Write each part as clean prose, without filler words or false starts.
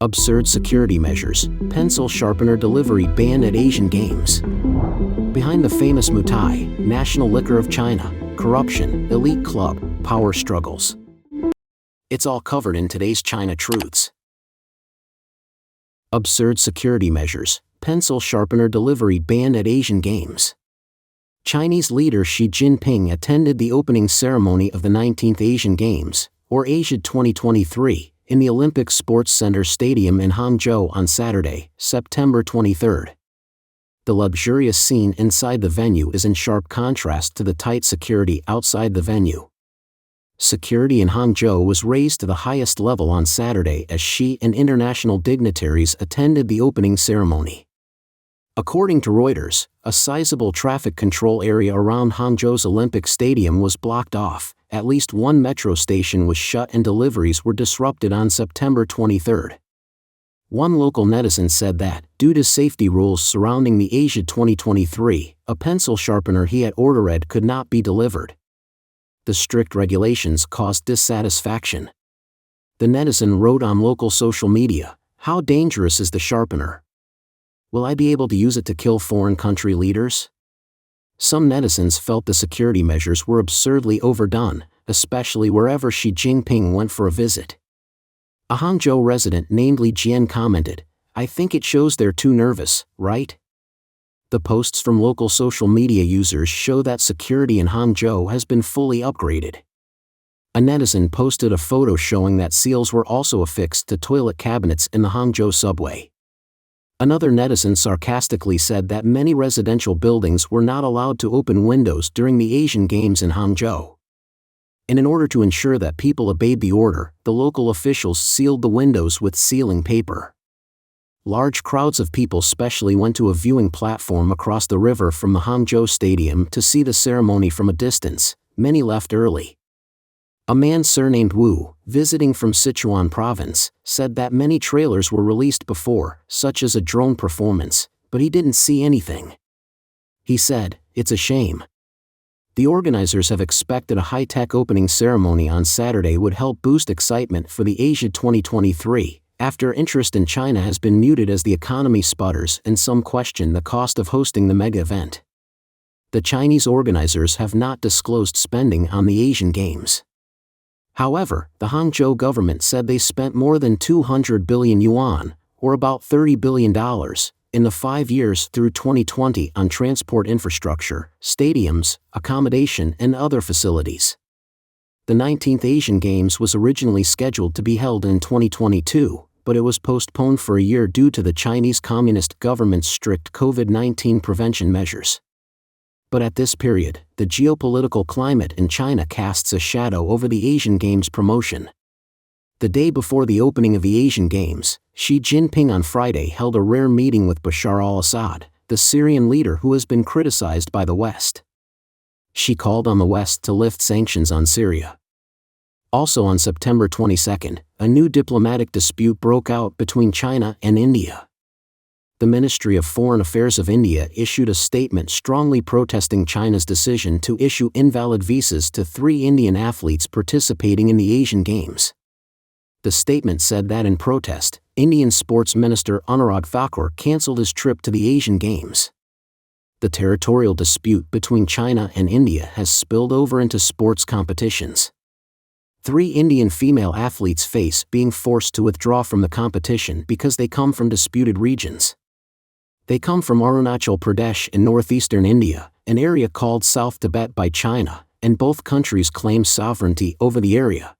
Absurd security measures, pencil sharpener delivery banned at Asian Games. Behind the famous Moutai, national liquor of China, corruption, elite club, power struggles. It's all covered in today's China Truths. Absurd security measures, pencil sharpener delivery banned at Asian Games. Chinese leader Xi Jinping attended the opening ceremony of the 19th Asian Games, or Asia 2023, in the Olympic Sports Center Stadium in Hangzhou on Saturday, September 23. The luxurious scene inside the venue is in sharp contrast to the tight security outside the venue. Security in Hangzhou was raised to the highest level on Saturday as Xi and international dignitaries attended the opening ceremony. According to Reuters, a sizable traffic control area around Hangzhou's Olympic Stadium was blocked off, at least one metro station was shut and deliveries were disrupted on September 23. One local netizen said that, due to safety rules surrounding the Asia 2023, a pencil sharpener he had ordered could not be delivered. The strict regulations caused dissatisfaction. The netizen wrote on local social media, "How dangerous is the sharpener? Will I be able to use it to kill foreign country leaders?" Some netizens felt the security measures were absurdly overdone, especially wherever Xi Jinping went for a visit. A Hangzhou resident named Li Jian commented, "I think it shows they're too nervous, right?" The posts from local social media users show that security in Hangzhou has been fully upgraded. A netizen posted a photo showing that seals were also affixed to toilet cabinets in the Hangzhou subway. Another netizen sarcastically said that many residential buildings were not allowed to open windows during the Asian Games in Hangzhou. And in order to ensure that people obeyed the order, the local officials sealed the windows with sealing paper. Large crowds of people specially went to a viewing platform across the river from the Hangzhou Stadium to see the ceremony from a distance. Many left early. A man surnamed Wu, visiting from Sichuan province, said that many trailers were released before, such as a drone performance, but he didn't see anything. He said, "It's a shame." The organizers have expected a high-tech opening ceremony on Saturday would help boost excitement for the Asia 2023, after interest in China has been muted as the economy sputters and some question the cost of hosting the mega event. The Chinese organizers have not disclosed spending on the Asian Games. However, the Hangzhou government said they spent more than 200 billion yuan, or about $30 billion, in the 5 years through 2020 on transport infrastructure, stadiums, accommodation and other facilities. The 19th Asian Games was originally scheduled to be held in 2022, but it was postponed for a year due to the Chinese Communist government's strict COVID-19 prevention measures. But at this period, the geopolitical climate in China casts a shadow over the Asian Games promotion. The day before the opening of the Asian Games, Xi Jinping on Friday held a rare meeting with Bashar al-Assad, the Syrian leader who has been criticized by the West. Xi called on the West to lift sanctions on Syria. Also on September 22, a new diplomatic dispute broke out between China and India. The Ministry of Foreign Affairs of India issued a statement strongly protesting China's decision to issue invalid visas to 3 Indian athletes participating in the Asian Games. The statement said that in protest, Indian Sports Minister Anurag Thakur cancelled his trip to the Asian Games. The territorial dispute between China and India has spilled over into sports competitions. 3 Indian female athletes face being forced to withdraw from the competition because they come from disputed regions. They come from Arunachal Pradesh in northeastern India, an area called South Tibet by China, and both countries claim sovereignty over the area.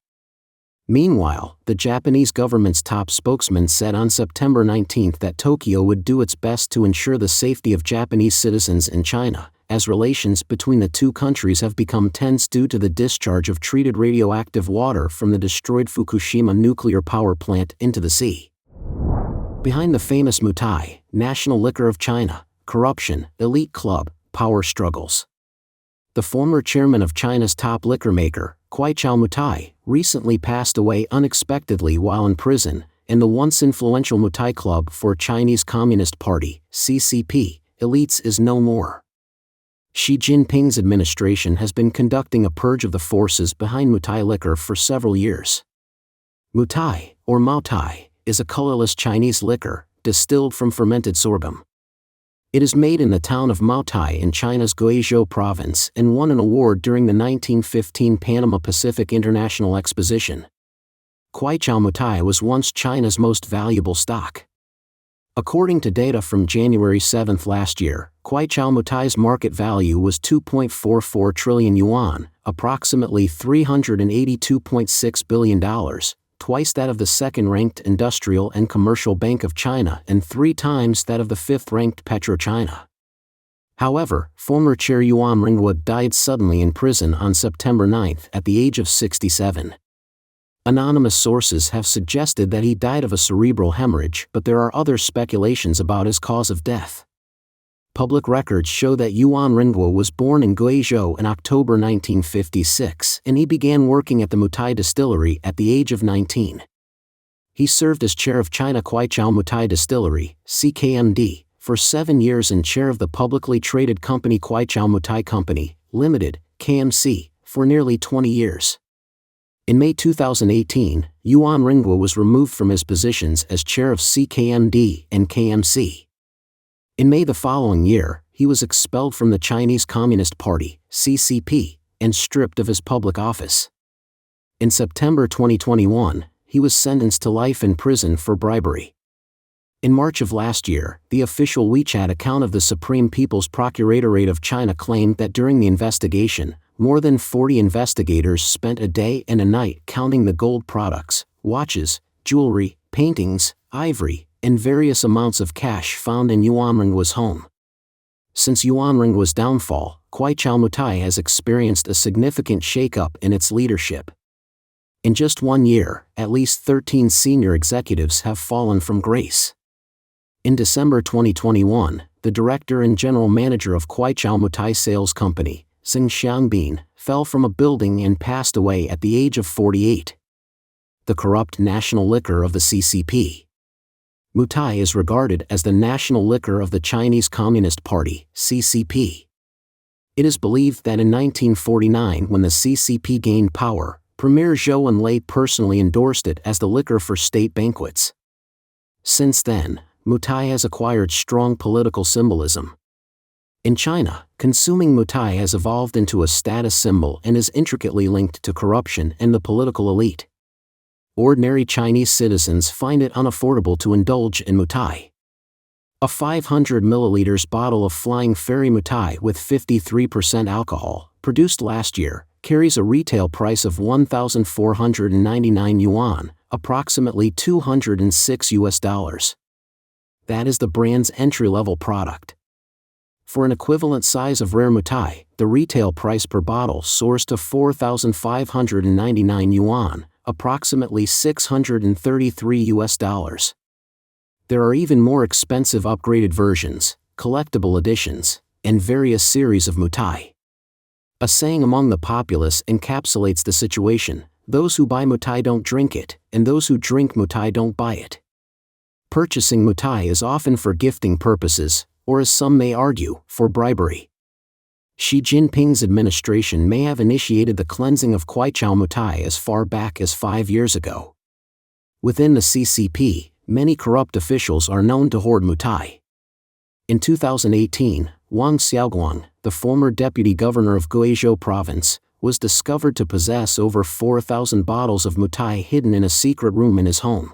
Meanwhile, the Japanese government's top spokesman said on September 19 that Tokyo would do its best to ensure the safety of Japanese citizens in China, as relations between the two countries have become tense due to the discharge of treated radioactive water from the destroyed Fukushima nuclear power plant into the sea. Behind the famous Moutai, national liquor of China, corruption, elite club, power struggles. The former chairman of China's top liquor maker, Kwaichao Moutai, recently passed away unexpectedly while in prison, and the once influential Moutai Club for Chinese Communist Party, CCP, elites is no more. Xi Jinping's administration has been conducting a purge of the forces behind Moutai liquor for several years. Moutai, or Moutai, is a colorless Chinese liquor, distilled from fermented sorghum. It is made in the town of Moutai in China's Guizhou province and won an award during the 1915 Panama Pacific International Exposition. Kwaichow Moutai was once China's most valuable stock. According to data from January 7 last year, Kwaichow Moutai's market value was 2.44 trillion yuan, approximately $382.6 billion, twice that of the second-ranked Industrial and Commercial Bank of China and 3 times that of the fifth-ranked PetroChina. However, former chair Yuan Ringwa died suddenly in prison on September 9 at the age of 67. Anonymous sources have suggested that he died of a cerebral hemorrhage, but there are other speculations about his cause of death. Public records show that Yuan Ringwa was born in Guizhou in October 1956 and he began working at the Moutai distillery at the age of 19. He served as chair of China Kwaichow Moutai Distillery, CKMD, for 7 years and chair of the publicly traded company Kwaichow Moutai Company, Limited, KMC, for nearly 20 years. In May 2018, Yuan Ringwa was removed from his positions as chair of CKMD and KMC. In May the following year, he was expelled from the Chinese Communist Party, CCP, and stripped of his public office. In September 2021, he was sentenced to life in prison for bribery. In March of last year, the official WeChat account of the Supreme People's Procuratorate of China claimed that during the investigation, more than 40 investigators spent a day and a night counting the gold products, watches, jewelry, paintings, ivory, and various amounts of cash found in Yuan Ringwa's home. Since Yuan Ringwa's downfall, Kwaichow Moutai has experienced a significant shakeup in its leadership. In just 1 year, at least 13 senior executives have fallen from grace. In December 2021, the director and general manager of Kwaichow Moutai Sales Company, Xing Xiangbin, fell from a building and passed away at the age of 48. The corrupt national liquor of the CCP. Moutai is regarded as the national liquor of the Chinese Communist Party, CCP. It is believed that in 1949, when the CCP gained power, Premier Zhou Enlai personally endorsed it as the liquor for state banquets. Since then, Moutai has acquired strong political symbolism. In China, consuming Moutai has evolved into a status symbol and is intricately linked to corruption and the political elite. Ordinary Chinese citizens find it unaffordable to indulge in Moutai. A 500 milliliters bottle of Flying Fairy Moutai with 53% alcohol, produced last year, carries a retail price of 1,499 yuan, approximately $206. That is the brand's entry-level product. For an equivalent size of rare Moutai, the retail price per bottle soars to 4,599 yuan, approximately $633. There are even more expensive upgraded versions, collectible editions, and various series of Moutai. A saying among the populace encapsulates the situation: those who buy Moutai don't drink it, and those who drink Moutai don't buy it. Purchasing Moutai is often for gifting purposes, or as some may argue, for bribery. Xi Jinping's administration may have initiated the cleansing of Kwaichow Moutai as far back as 5 years ago. Within the CCP, many corrupt officials are known to hoard Moutai. In 2018, Wang Xiaoguang, the former deputy governor of Guizhou province, was discovered to possess over 4,000 bottles of Moutai hidden in a secret room in his home.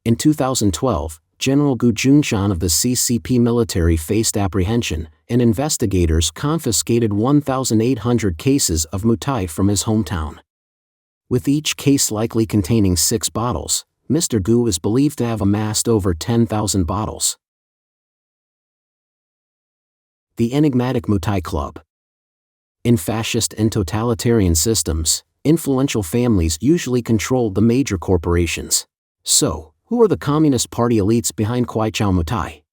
In 2012, General Gu Junshan of the CCP military faced apprehension, and investigators confiscated 1,800 cases of Moutai from his hometown. With each case likely containing 6 bottles, Mr. Gu is believed to have amassed over 10,000 bottles. The enigmatic Moutai Club. In fascist and totalitarian systems, influential families usually controlled the major corporations. So, who are the Communist Party elites behind Kwaichow Moutai?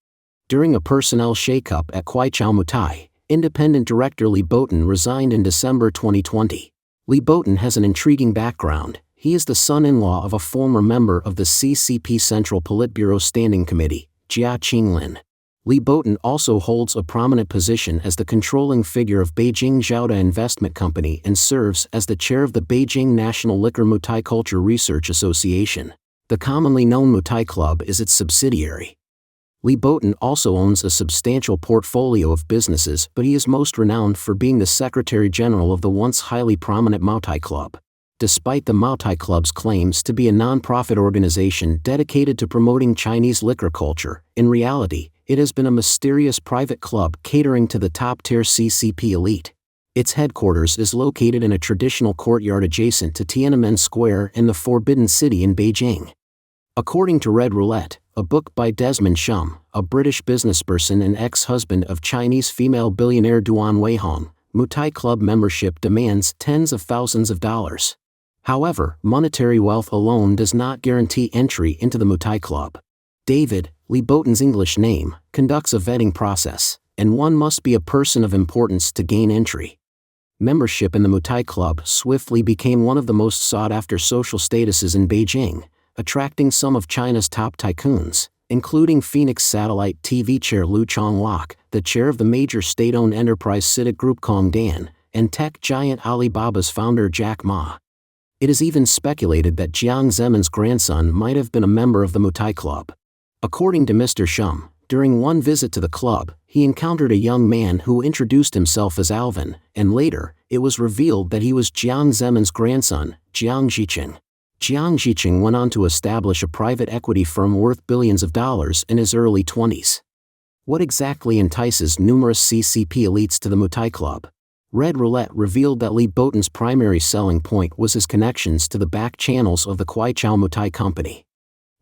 During a personnel shakeup at Kwaichow Moutai, independent director Li Boten resigned in December 2020. Li Boten has an intriguing background. He is the son-in-law of a former member of the CCP Central Politburo Standing Committee, Jia Qinglin. Li Boten also holds a prominent position as the controlling figure of Beijing Zhaoda Investment Company and serves as the chair of the Beijing National Liquor Moutai Culture Research Association, The commonly known Moutai Club is its subsidiary. Li Botan also owns a substantial portfolio of businesses, but he is most renowned for being the Secretary General of the once highly prominent Moutai Club. Despite the Moutai Club's claims to be a non-profit organization dedicated to promoting Chinese liquor culture, in reality, it has been a mysterious private club catering to the top-tier CCP elite. Its headquarters is located in a traditional courtyard adjacent to Tiananmen Square in the Forbidden City in Beijing. According to Red Roulette, a book by Desmond Shum, a British businessperson and ex-husband of Chinese female billionaire Duan Weihong, Moutai Club membership demands tens of thousands of dollars. However, monetary wealth alone does not guarantee entry into the Moutai Club. David, Li Botan's English name, conducts a vetting process, and one must be a person of importance to gain entry. Membership in the Moutai Club swiftly became one of the most sought-after social statuses in Beijing, attracting some of China's top tycoons, including Phoenix Satellite TV chair Liu Chonglok, the chair of the major state-owned enterprise CITIC Group Congdan, and tech giant Alibaba's founder Jack Ma. It is even speculated that Jiang Zemin's grandson might have been a member of the Moutai Club. According to Mr. Shum, during one visit to the club, he encountered a young man who introduced himself as Alvin, and later, it was revealed that he was Jiang Zemin's grandson, Jiang Zhiqing. Jiang Zhiqing went on to establish a private equity firm worth billions of dollars in his early 20s. What exactly entices numerous CCP elites to the Moutai Club? Red Roulette revealed that Li Botan's primary selling point was his connections to the back channels of the Kwaichow Moutai Company.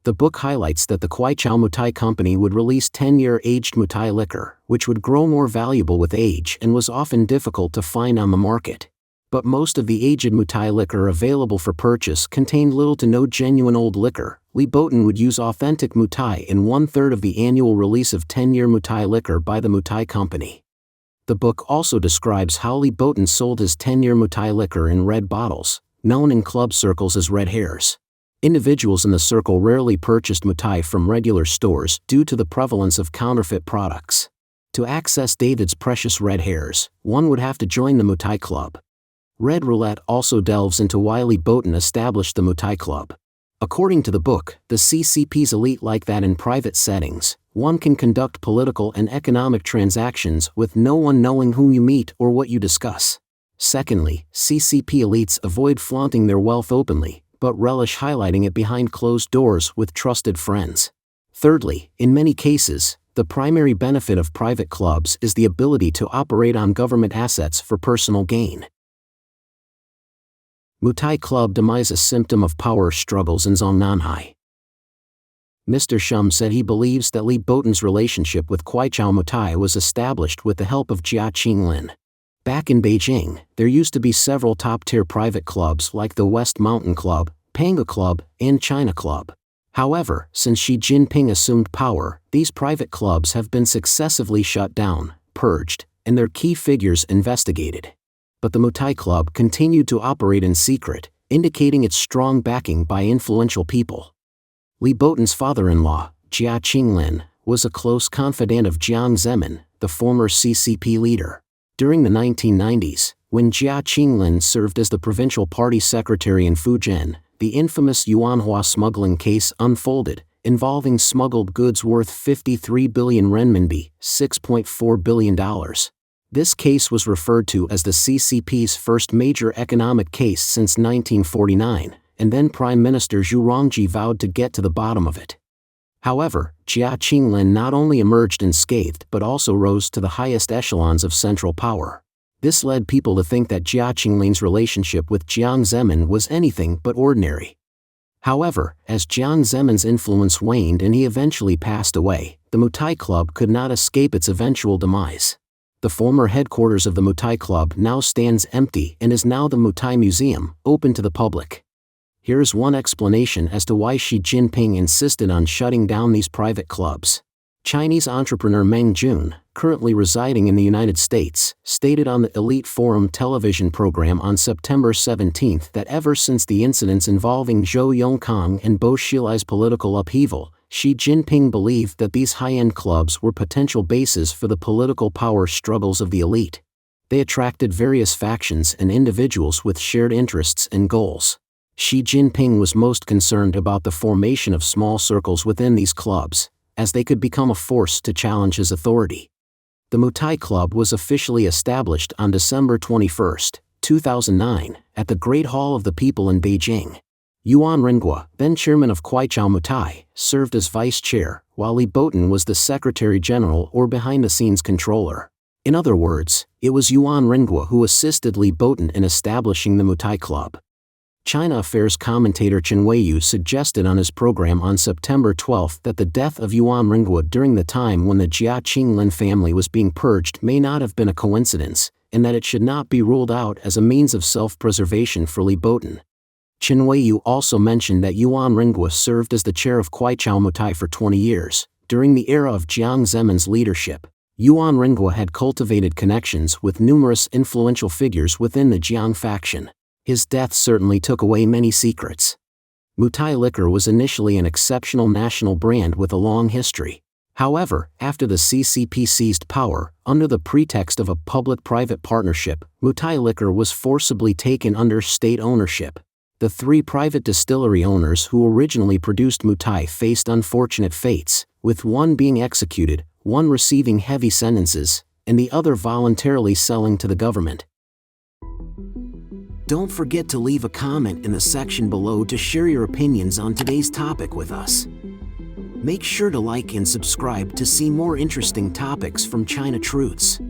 The book highlights that the Kwaichow Moutai Company would release 10-year aged Moutai liquor, which would grow more valuable with age and was often difficult to find on the market. But most of the aged Moutai liquor available for purchase contained little to no genuine old liquor. Li Botan would use authentic Moutai in 1/3 of the annual release of 10-year Moutai liquor by the Moutai Company. The book also describes how Li Botan sold his 10-year Moutai liquor in red bottles, known in club circles as red hairs. Individuals in the circle rarely purchased Moutai from regular stores due to the prevalence of counterfeit products. To access David's precious red hairs, one would have to join the Moutai Club. Red Roulette also delves into why Li Botan established the Moutai Club. According to the book, the CCP's elite like that in private settings, one can conduct political and economic transactions with no one knowing whom you meet or what you discuss. Secondly, CCP elites avoid flaunting their wealth openly, but relish highlighting it behind closed doors with trusted friends. Thirdly, in many cases, the primary benefit of private clubs is the ability to operate on government assets for personal gain. Moutai Club demise, a symptom of power struggles in Zhongnanhai. Mr. Shum said he believes that Li Botan's relationship with Kwaichow Moutai was established with the help of Jia Qinglin. Back in Beijing, there used to be several top-tier private clubs like the West Mountain Club, Panga Club, and China Club. However, since Xi Jinping assumed power, these private clubs have been successively shut down, purged, and their key figures investigated. But the Moutai Club continued to operate in secret, indicating its strong backing by influential people. Li Botan's father-in-law, Jia Qinglin, was a close confidant of Jiang Zemin, the former CCP leader. During the 1990s, when Jia Qinglin served as the provincial party secretary in Fujian, the infamous Yuanhua smuggling case unfolded, involving smuggled goods worth 53 billion renminbi, $6.4 billion. This case was referred to as the CCP's first major economic case since 1949, and then Prime Minister Zhu Rongji vowed to get to the bottom of it. However, Jia Qinglin not only emerged unscathed but also rose to the highest echelons of central power. This led people to think that Jia Qinglin's relationship with Jiang Zemin was anything but ordinary. However, as Jiang Zemin's influence waned and he eventually passed away, the Moutai Club could not escape its eventual demise. The former headquarters of the Moutai Club now stands empty and is now the Moutai Museum, open to the public. Here's one explanation as to why Xi Jinping insisted on shutting down these private clubs. Chinese entrepreneur Meng Jun, currently residing in the United States, stated on the Elite Forum television program on September 17 that ever since the incidents involving Zhou Yongkang and Bo Xilai's political upheaval, Xi Jinping believed that these high-end clubs were potential bases for the political power struggles of the elite. They attracted various factions and individuals with shared interests and goals. Xi Jinping was most concerned about the formation of small circles within these clubs, as they could become a force to challenge his authority. The Moutai Club was officially established on December 21, 2009, at the Great Hall of the People in Beijing. Yuan Rengua, then chairman of Kwaichao Moutai, served as vice chair, while Li Boten was the secretary general or behind-the-scenes controller. In other words, it was Yuan Rengua who assisted Li Boten in establishing the Moutai Club. China affairs commentator Chen Weiyu suggested on his program on September 12 that the death of Yuan Rengua during the time when the Jia Qinglin family was being purged may not have been a coincidence, and that it should not be ruled out as a means of self-preservation for Li Boten. Chen Weiyu also mentioned that Yuan Rengua served as the chair of Kwaichao Moutai for 20 years. During the era of Jiang Zemin's leadership, Yuan Rengua had cultivated connections with numerous influential figures within the Jiang faction. His death certainly took away many secrets. Moutai liquor was initially an exceptional national brand with a long history. However, after the CCP seized power, under the pretext of a public-private partnership, Moutai liquor was forcibly taken under state ownership. The three private distillery owners who originally produced Moutai faced unfortunate fates, with one being executed, one receiving heavy sentences, and the other voluntarily selling to the government. Don't forget to leave a comment in the section below to share your opinions on today's topic with us. Make sure to like and subscribe to see more interesting topics from China Truths.